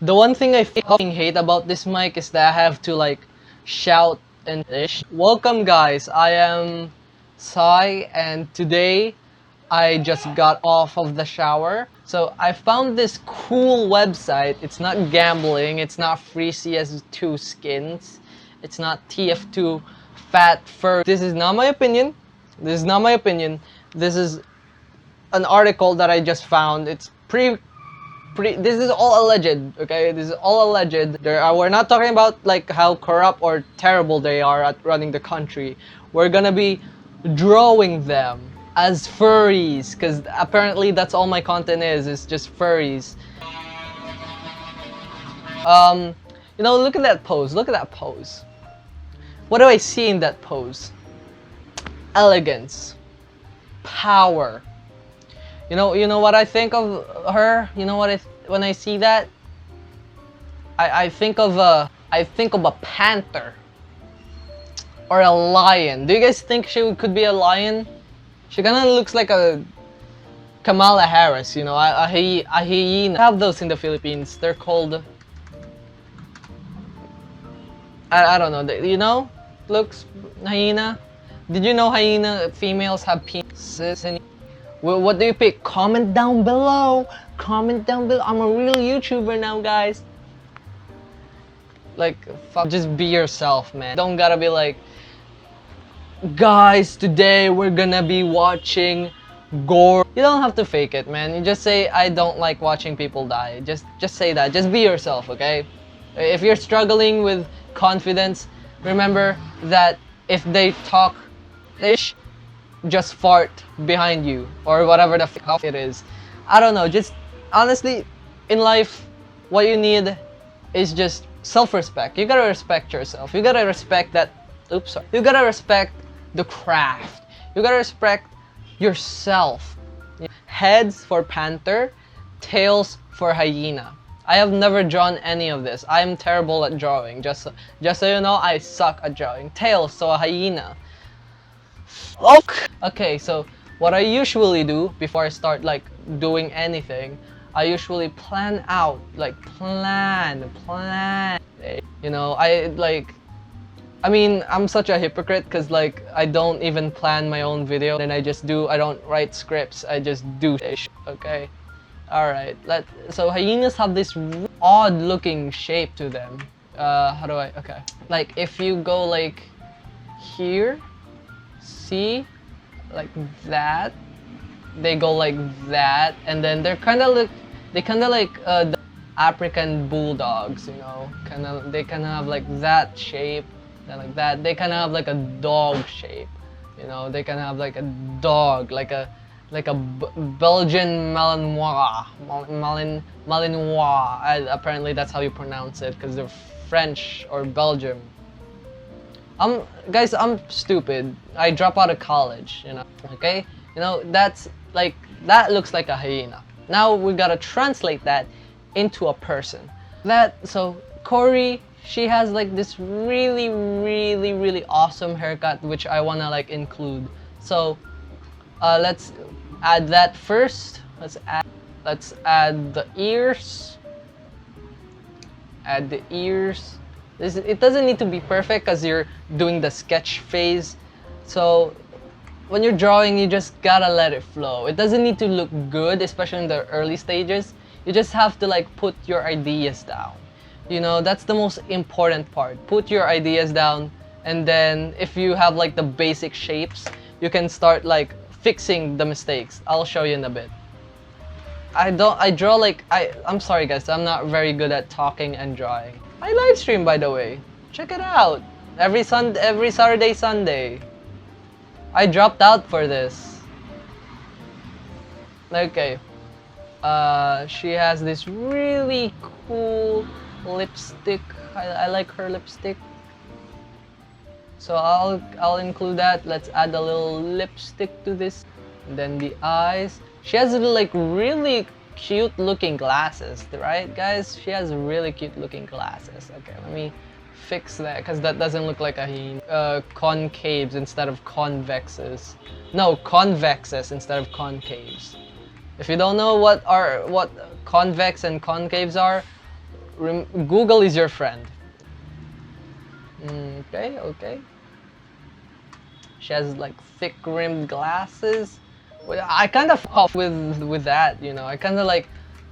The one thing I fucking hate about this mic is that I have to like shout and ish. Welcome guys, I am Sai and today I just got off of the shower. So I found this cool website. It's not gambling, it's not free CS2 skins, it's not TF2 fat fur. This is not my opinion. This is not my opinion. This is an article that I just found. It's pretty this is all alleged, okay? This is all alleged. We're not talking about like how corrupt or terrible they are at running the country. We're gonna be drawing them as furries, because apparently that's all my content is just furries. You know, look at that pose. Look at that pose. What do I see in that pose? Elegance, power. You know what I think of her. You know what when I see that, I think of a panther or a lion. Do you guys think she could be a lion? She kind of looks like a Kamala Harris, you know, a hyena. I have those in the Philippines. They're called I don't know. You know, looks hyena. Did you know hyena females have penises? And well, what do you pick? Comment down below. Comment down below. I'm a real YouTuber now, guys. Like, fuck, just be yourself, man. Don't gotta be like, guys, today we're gonna be watching gore. You don't have to fake it, man. You just say, I don't like watching people die. Just say that. Just be yourself, okay? If you're struggling with confidence, remember that if they talk ish, just fart behind you or whatever the fuck it is. I don't know, just honestly in life what you need is just self-respect. You gotta respect yourself. You gotta respect that you gotta respect the craft. You gotta respect yourself. Heads for panther, tails for hyena. I have never drawn any of this. I am terrible at drawing. Just so you know, I suck at drawing. Tails, so a hyena. Okay, so what I usually do before I start like doing anything, I usually plan out, like plan. You know, I mean, I'm such a hypocrite because like I don't even plan my own video and I don't write scripts, I just do ish, okay? Alright, so hyenas have this odd looking shape to them. Okay. Like if you go like here, see, like that, they go like that, and then they kind of like the African bulldogs, you know, they kind of have like that shape, then like that. They kind of have like a dog shape, you know. They kind of have like a dog, like a Belgian Malinois. Apparently that's how you pronounce it, because they're French or Belgium. Guys, I'm stupid. I drop out of college, you know, okay? You know, that looks like a hyena. Now we gotta translate that into a person. So Cory, she has like this really awesome haircut, which I wanna like include. So let's add that first. Let's add the ears. Add the ears. It doesn't need to be perfect because you're doing the sketch phase. So when you're drawing, you just gotta let it flow. It doesn't need to look good, especially in the early stages. You just have to like put your ideas down. You know, that's the most important part. Put your ideas down, and then if you have like the basic shapes, you can start like fixing the mistakes. I'll show you in a bit. I'm sorry guys, I'm not very good at talking and drawing. I live stream, by the way. Check it out. Every Saturday, Sunday. I dropped out for this. Okay. She has this really cool lipstick. I like her lipstick. So I'll include that. Let's add a little lipstick to this. And then the eyes. She has like really cute looking glasses, right guys? She has really cute looking glasses. Okay, let me fix that because that doesn't look like a concaves instead of convexes. No, convexes instead of concaves. If you don't know what convex and concaves are, Google is your friend. Okay, okay. She has like thick rimmed glasses. Well, I kind of off with that, you know. I kind of like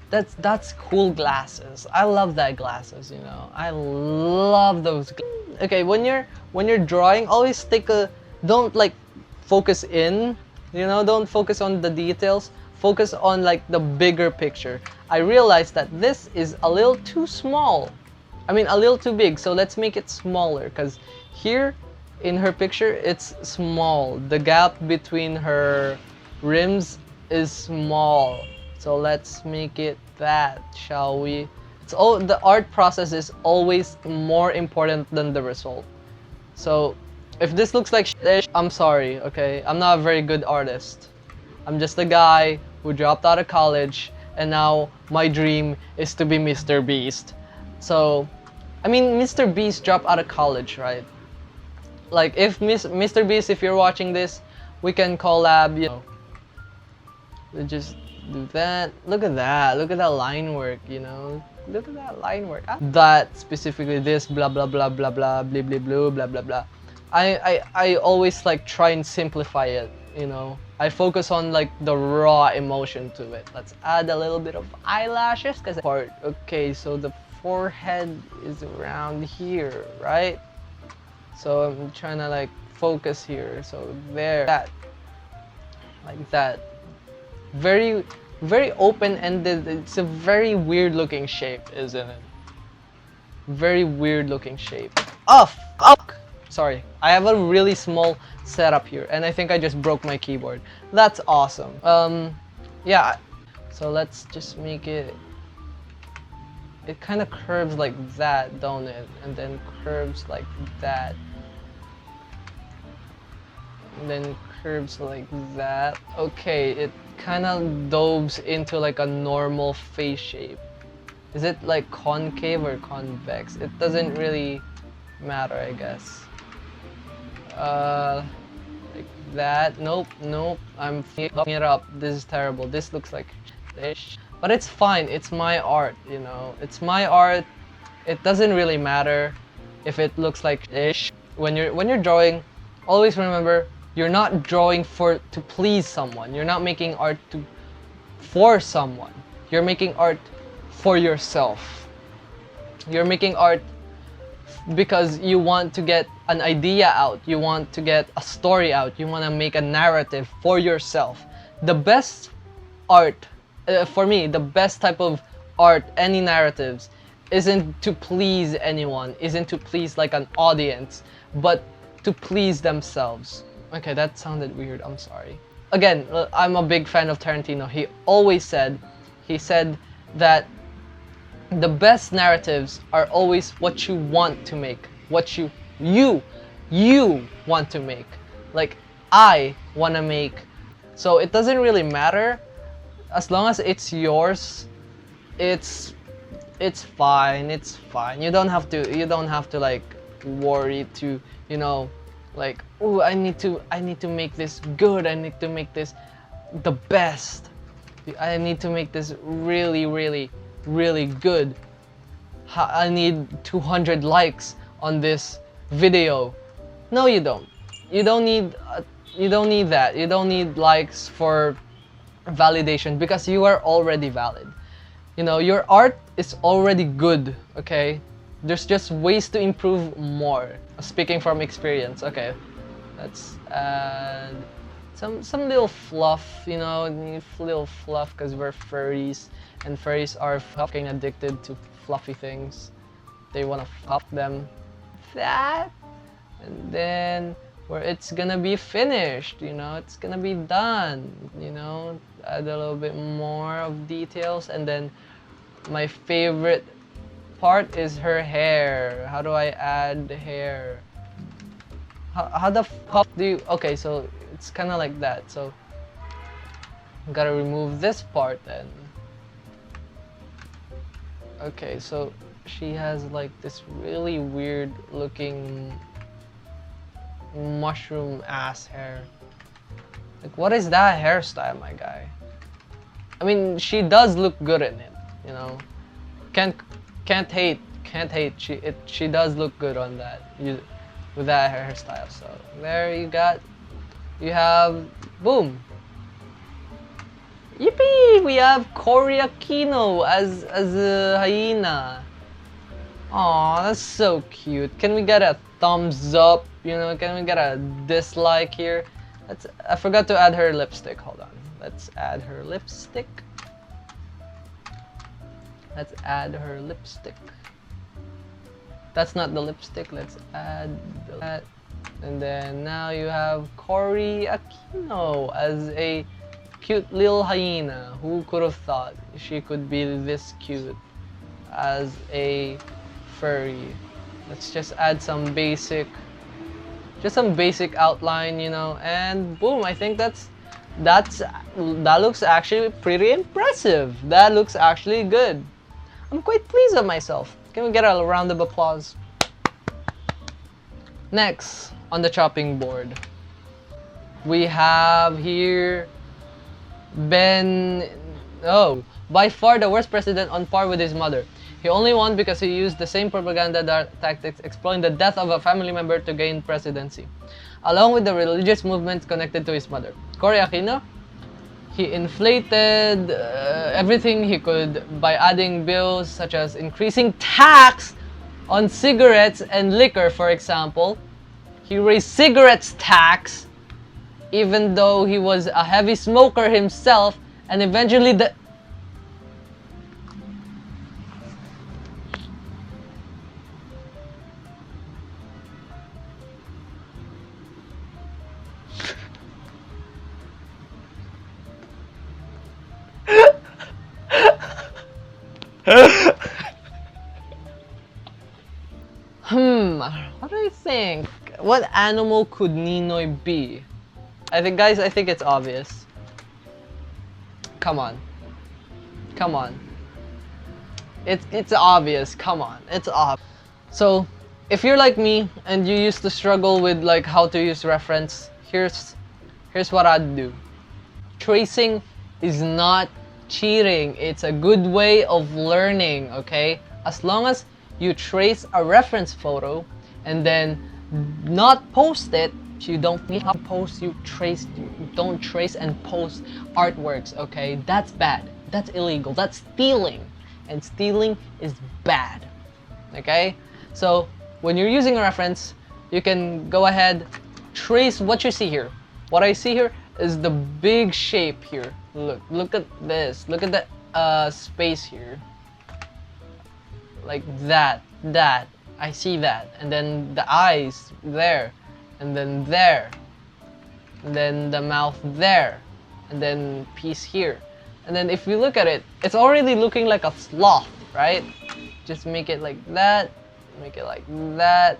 that's cool glasses. I love that glasses, you know. I love those. Okay, when you're drawing, always don't like focus in, you know. Don't focus on the details. Focus on like the bigger picture. I realized that this is a little too small. I mean, a little too big. So let's make it smaller, because here in her picture it's small. The gap between her rims is small. So let's make it that, shall we? The art process is always more important than the result. So if this looks like shit, I'm sorry, okay? I'm not a very good artist. I'm just a guy who dropped out of college, and now my dream is to be Mr. Beast. So, I mean, Mr. Beast dropped out of college, right? Like, if Mr. Beast, if you're watching this, we can collab, you know. We just do that. Look at that. Look at that line work, you know. Look at that line work. That specifically, this blah blah blah blah blah blah blah blah blah blah blah. I always like try and simplify it, you know. I focus on like the raw emotion to it. Let's add a little bit of eyelashes, cause part. Okay, so the forehead is around here, right? So I'm trying to like focus here. So there, that, like that. Very, very open-ended. It's a very weird-looking shape, isn't it? Very weird-looking shape. Oh, fuck! Sorry, I have a really small setup here, and I think I just broke my keyboard. That's awesome. Yeah. So let's just make it. It kind of curves like that, don't it? And then curves like that. And then curves like that. Okay, it kind of doves into like a normal face shape. Is it like concave or convex? It doesn't really matter, I guess. Like that. Nope, nope. I'm fucking it up. This is terrible. This looks like ish. But it's fine. It's my art, you know. It's my art. It doesn't really matter if it looks like ish. When you're drawing, always remember, you're not drawing to please someone. You're not making art for someone. You're making art for yourself. You're making art because you want to get an idea out. You want to get a story out. You want to make a narrative for yourself. The best art, for me, the best type of art, any narratives, isn't to please anyone, isn't to please like an audience, but to please themselves. Okay, that sounded weird, I'm sorry. Again, I'm a big fan of Tarantino. He said that the best narratives are always what you want to make, what you want to make. Like, I want to make. So it doesn't really matter, as long as it's yours. It's fine. It's fine. You don't have to like worry to, you know, like, oh, I need to make this good. I need to make this the best. I need to make this really, really, really good. I need 200 likes on this video. No, you don't. You don't need that. You don't need likes for validation, because you are already valid. You know, your art is already good, okay? There's just ways to improve more. Speaking from experience, okay. Let's add some little fluff, you know, little fluff, because we're furries, and furries are fucking addicted to fluffy things. They want to fluff them. That, and then where it's gonna be finished, you know, it's gonna be done, you know. Add a little bit more of details, and then my favorite part is her hair. How do I add hair? How the fuck do you... Okay, so it's kind of like that. So I gotta remove this part then. Okay, so she has like this really weird looking mushroom ass hair. Like, what is that hairstyle, my guy? I mean, she does look good in it, you know. can't hate. Can't hate. She does look good on that. With that hairstyle. So there you got. You have boom. Yippee! We have Cory Aquino as a hyena. Aw, that's so cute. Can we get a thumbs up? You know, can we get a dislike here? I forgot to add her lipstick. Hold on. Let's add her lipstick. Let's add her lipstick. That's not the lipstick. Let's add that. And then now you have Cory Aquino as a cute little hyena. Who could have thought she could be this cute as a furry? Let's just add some basic outline, you know, and boom, I think that looks actually pretty impressive. That looks actually good. I'm quite pleased with myself. Can we get a round of applause? Next on the chopping board, we have here by far the worst president, on par with his mother. He only won because he used the same propaganda tactics, exploiting the death of a family member to gain presidency, along with the religious movements connected to his mother. Cory Aquino, he inflated everything he could by adding bills such as increasing tax on cigarettes and liquor, for example. He raised cigarettes tax even though he was a heavy smoker himself, and eventually what do you think? What animal could Ninoy be? I think it's obvious. Come on. It's obvious. Come on, it's obvious. So, if you're like me and you used to struggle with like how to use reference, here's what I'd do. Tracing is not cheating. It's a good way of learning, okay? As long as you trace a reference photo and then not post it, you don't need to post, don't trace and post artworks, okay? That's bad. That's illegal. That's stealing. And stealing is bad, okay? So when you're using a reference, you can go ahead, trace what you see here. What I see here is the big shape here. Look at this. Look at the space here. Like that. I see that. And then the eyes there. And then there. And then the mouth there. And then piece here. And then if you look at it, it's already looking like a sloth, right? Just make it like that. Make it like that.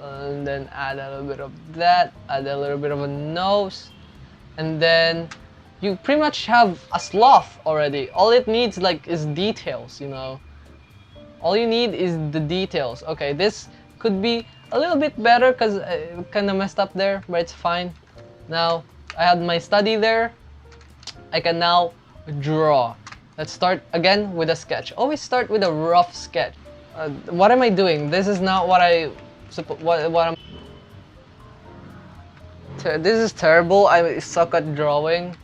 And then add a little bit of that. Add a little bit of a nose. And then you pretty much have a sloth already. All it needs is details, you know. All you need is the details. Okay, this could be a little bit better because I kind of messed up there, but it's fine. Now, I had my study there. I can now draw. Let's start again with a sketch. Always start with a rough sketch. What am I doing? This is not what I'm... This is terrible. I suck at drawing.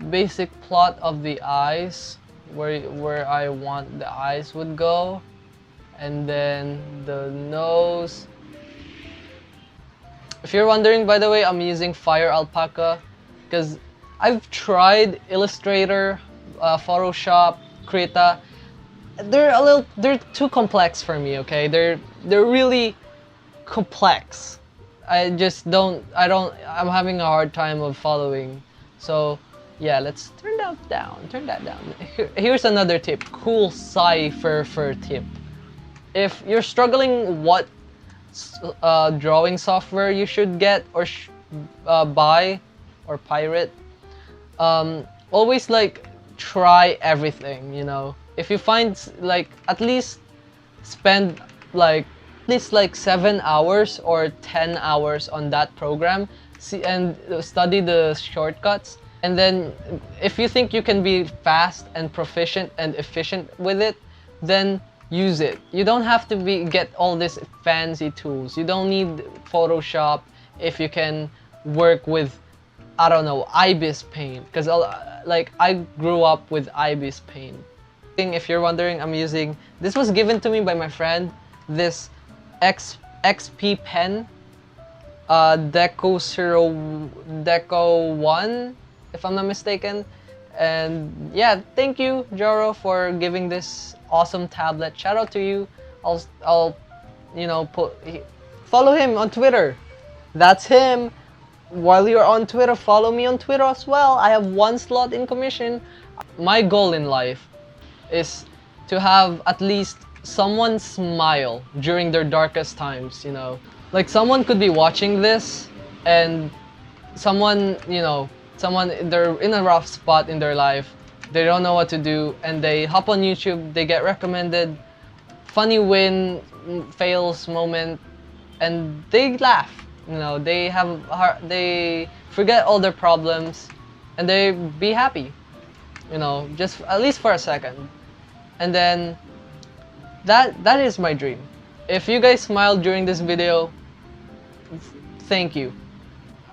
Basic plot of the eyes. Where I want the eyes would go, and then the nose. If you're wondering, by the way, I'm using Fire Alpaca because I've tried Illustrator, Photoshop, Krita. They're too complex for me. Okay, they're really complex. I'm having a hard time of following. So yeah, let's turn that down. Here's another tip, cool cipher tip. If you're struggling what drawing software you should get or buy or pirate, always try everything, you know. If you find at least spend at least 7 hours or 10 hours on that program, and study the shortcuts. And then if you think you can be fast and proficient and efficient with it, then use it. You don't have to get all these fancy tools. You don't need Photoshop if you can work with, I don't know, Ibis Paint, because like I grew up with Ibis Paint. If you're wondering, I'm using, this was given to me by my friend, this XP pen, Deco 1, if I'm not mistaken. And yeah, thank you, Joro, for giving this awesome tablet. Shout out to you. I'll you know, follow him on Twitter. That's him. While you're on Twitter, follow me on Twitter as well. I have 1 slot in commission. My goal in life is to have at least someone smile during their darkest times, you know. Like someone could be watching this and someone, you know, they're in a rough spot in their life. They don't know what to do and they hop on YouTube, they get recommended funny win, fails moment, and they laugh. You know, they forget all their problems and they be happy. You know, just at least for a second. And then that is my dream. If you guys smiled during this video, thank you.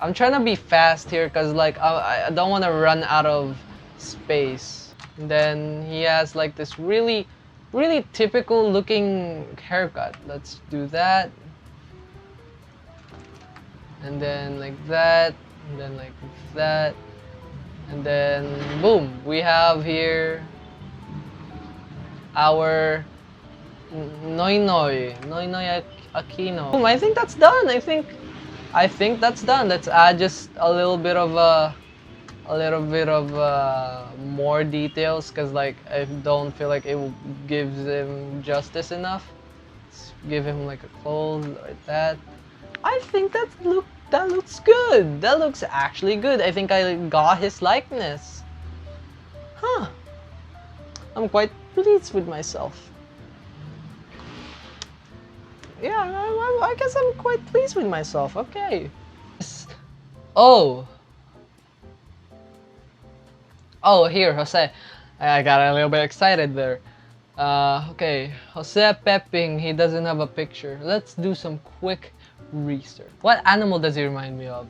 I'm trying to be fast here because like I don't want to run out of space. And then he has like this really typical looking haircut. Let's do that. And then like that, and then like that, and then boom, we have here our Noy Aquino. Boom, I think that's done. I think that's done. Let's add just a little bit of more details because like I don't feel like it gives him justice enough. Let's give him like a clothes like that. I think that looks good. That looks actually good. I think I got his likeness. Huh. I'm quite pleased with myself. Yeah, I guess I'm quite pleased with myself. Okay. Oh, here, Jose. I got a little bit excited there. Okay, Jose Peping, he doesn't have a picture. Let's do some quick research. What animal does he remind me of?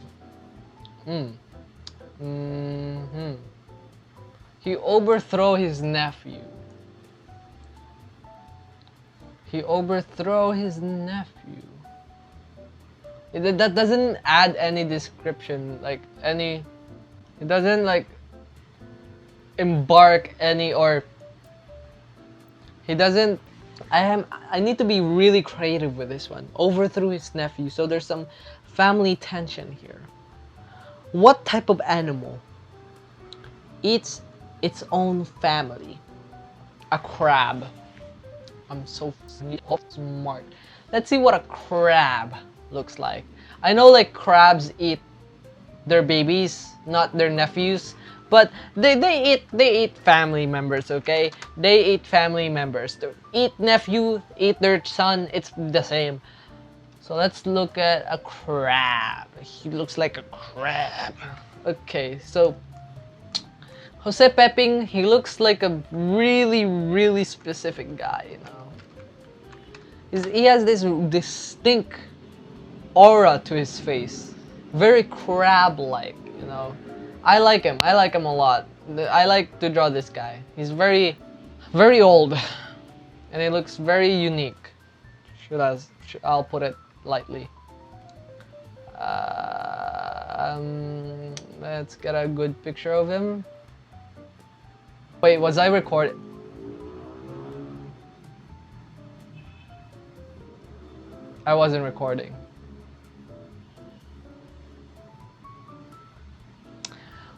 He overthrow his nephew. He overthrow his nephew. That doesn't add any description, like any. It doesn't like embark any or. He doesn't. I need to be really creative with this one. Overthrew his nephew, so there's some family tension here. What type of animal eats its own family? A crab. I'm so smart. Let's see what a crab looks like. I know like crabs eat their babies, not their nephews. But they eat family members, okay? They eat family members. They eat nephew, eat their son, it's the same. So let's look at a crab. He looks like a crab. Okay, so Jose Peping, he looks like a really specific guy, you know. He has this distinct aura to his face. Very crab-like, you know. I like him a lot. I like to draw this guy. He's very old and he looks very unique. I'll put it lightly. Let's get a good picture of him. Wait, was I recording? I wasn't recording.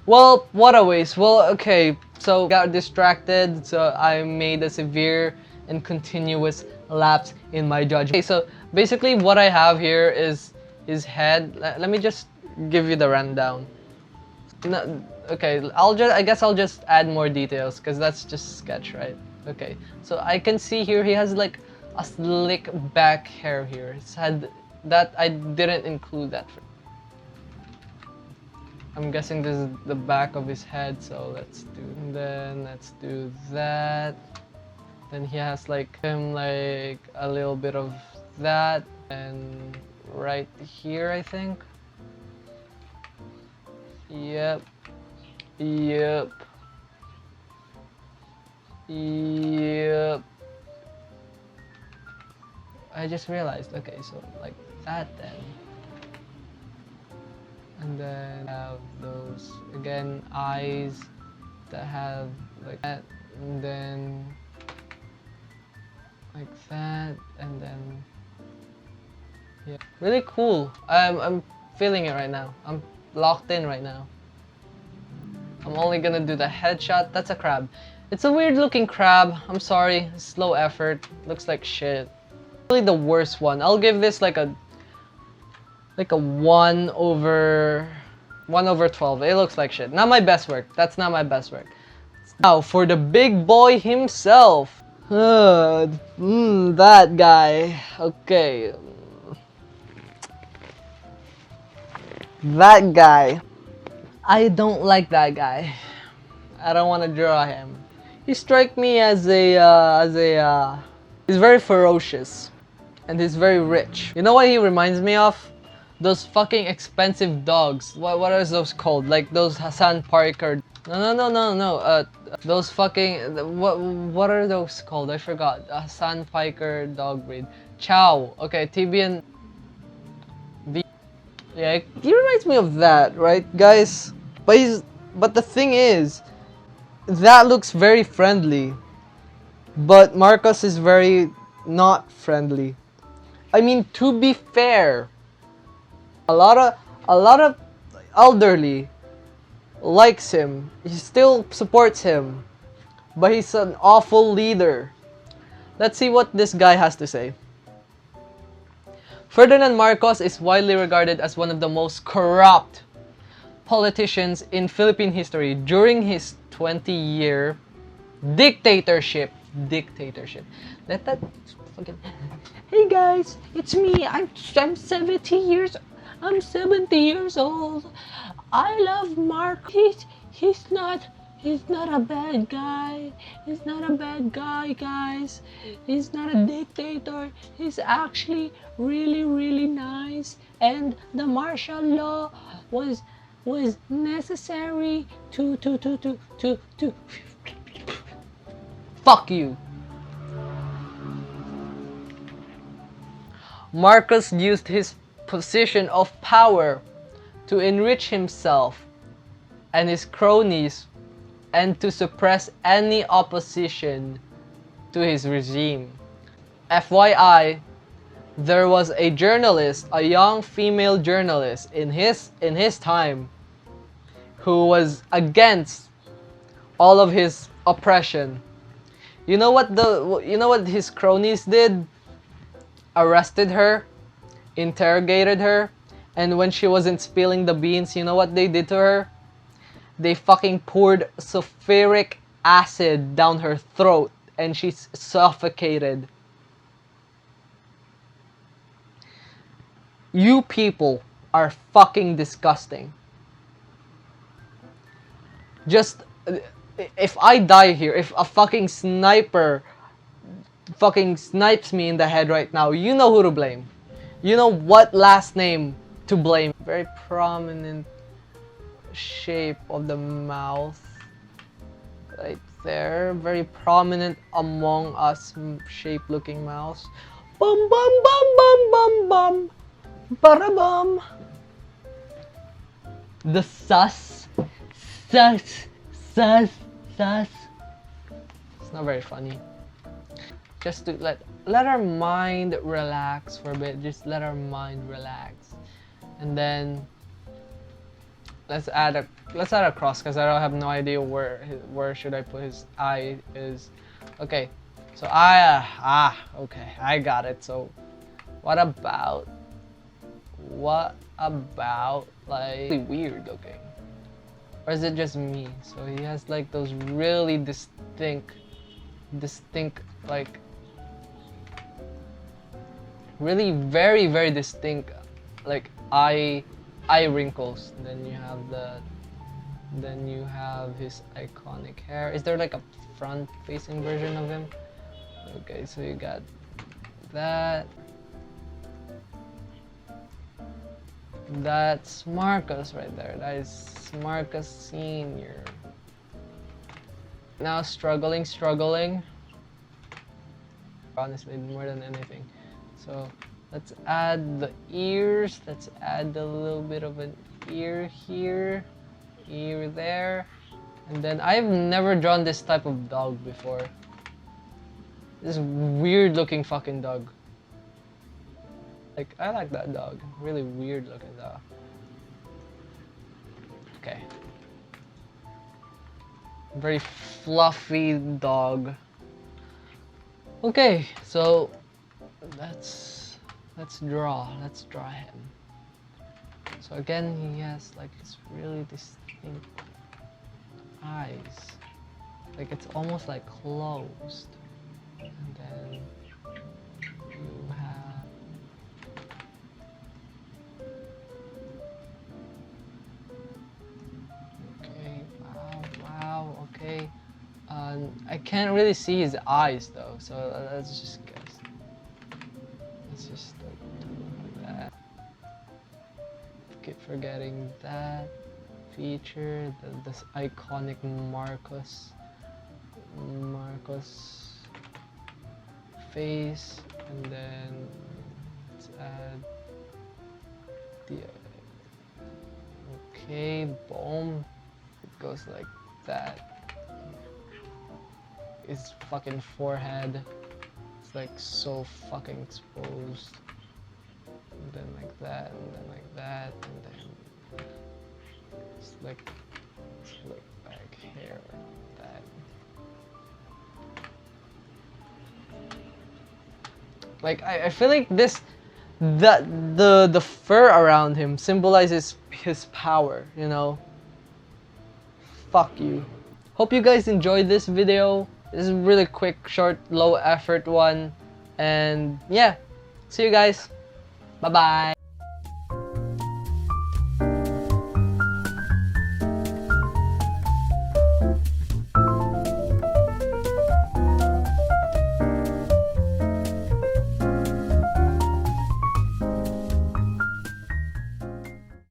Well, what a waste. Well, okay, so got distracted, so I made a severe and continuous lapse in my judgment. Okay, so basically what I have here is his head. Let me just give you the rundown. No, okay, I guess I'll just add more details because that's just sketch, right? Okay, so I can see here he has like a slick back hair here. His head, that I didn't include that. I'm guessing this is the back of his head, so let's do that. Then he has like him like a little bit of that, and right here I think. Yep. Yep. Yep. I just realized, okay, so like that then. And then have those again eyes that have like that, and then like that, and then yeah, really cool. I'm feeling it right now. I'm locked in right now. I'm only gonna do the headshot. That's a crab. It's a weird looking crab. I'm sorry. It's low effort. Looks like shit. Really the worst one. I'll give this like a 1 over 12. It looks like shit. Not my best work. That's not my best work. Now for the big boy himself. That guy. Okay. That guy. I don't like that guy. I don't want to draw him. He strikes me as he's very ferocious, and he's very rich. You know what he reminds me of? Those fucking expensive dogs. What are those called? Like those Hassan Parker. No. Those fucking what are those called? I forgot. Hassan Parker dog breed. Chow. Okay, Tibian. Yeah, he reminds me of that, right, guys? But the thing is, that looks very friendly, but Marcos is very not friendly. I mean, to be fair, a lot of elderly likes him. He still supports him, but he's an awful leader. Let's see what this guy has to say. Ferdinand Marcos is widely regarded as one of the most corrupt politicians in Philippine history during his 20-year dictatorship. Let that fucking. Hey guys, it's me. I'm 70 years. I'm 70 years old. I love Mark. He's not a bad guy. He's not a bad guy, guys. He's not a dictator. He's actually really nice. And the martial law was necessary to fuck you. Marcos used his position of power to enrich himself and his cronies and to suppress any opposition to his regime. FYI, there was a journalist, a young female journalist in his time who was against all of his oppression. You know what his cronies did? Arrested her, interrogated her, and when she wasn't spilling the beans, you know what they did to her? They fucking poured sulfuric acid down her throat and she's suffocated. You people are fucking disgusting. Just, if I die here, if a fucking sniper fucking snipes me in the head right now, you know who to blame. You know what last name to blame. Very prominent shape of the mouth. Right there. Very prominent among us shape looking mouth. Bum bum bum bum bum bum. Ba-da-bum. The sus. It's not very funny. Just to let our mind relax for a bit. Just let our mind relax, and then let's add a cross because I don't have no idea where should I put his eye is. Okay, so okay, I got it. So what about like really weird looking, or is it just me? So he has like those really distinct like really very distinct like eye wrinkles. Then you have his iconic hair. Is there like a front facing version of him? Okay, so you got that. That's Marcus right there. That is Marcus Senior. Now struggling. Honestly, more than anything. So let's add the ears. Let's add a little bit of an ear here, ear there. And then I've never drawn this type of dog before. This weird looking fucking dog. Like, I like that dog. Really weird looking dog. Okay. Very fluffy dog. Okay, so let's draw him. So again, he has like this really distinct eyes. Like it's almost like closed. And then you have okay, wow, okay. I can't really see his eyes though, so let's just guess. Let's just do that. Keep forgetting that feature, this iconic Marcus face, and then let's add the okay, boom. It goes like that. His fucking forehead, it's like so fucking exposed. And then like that, and then like that, and then it's like back hair like that. Like I feel like this, the fur around him symbolizes his power, you know. Fuck you. Hope you guys enjoyed this video. This is a really quick, short, low effort one. And yeah, see you guys. Bye bye.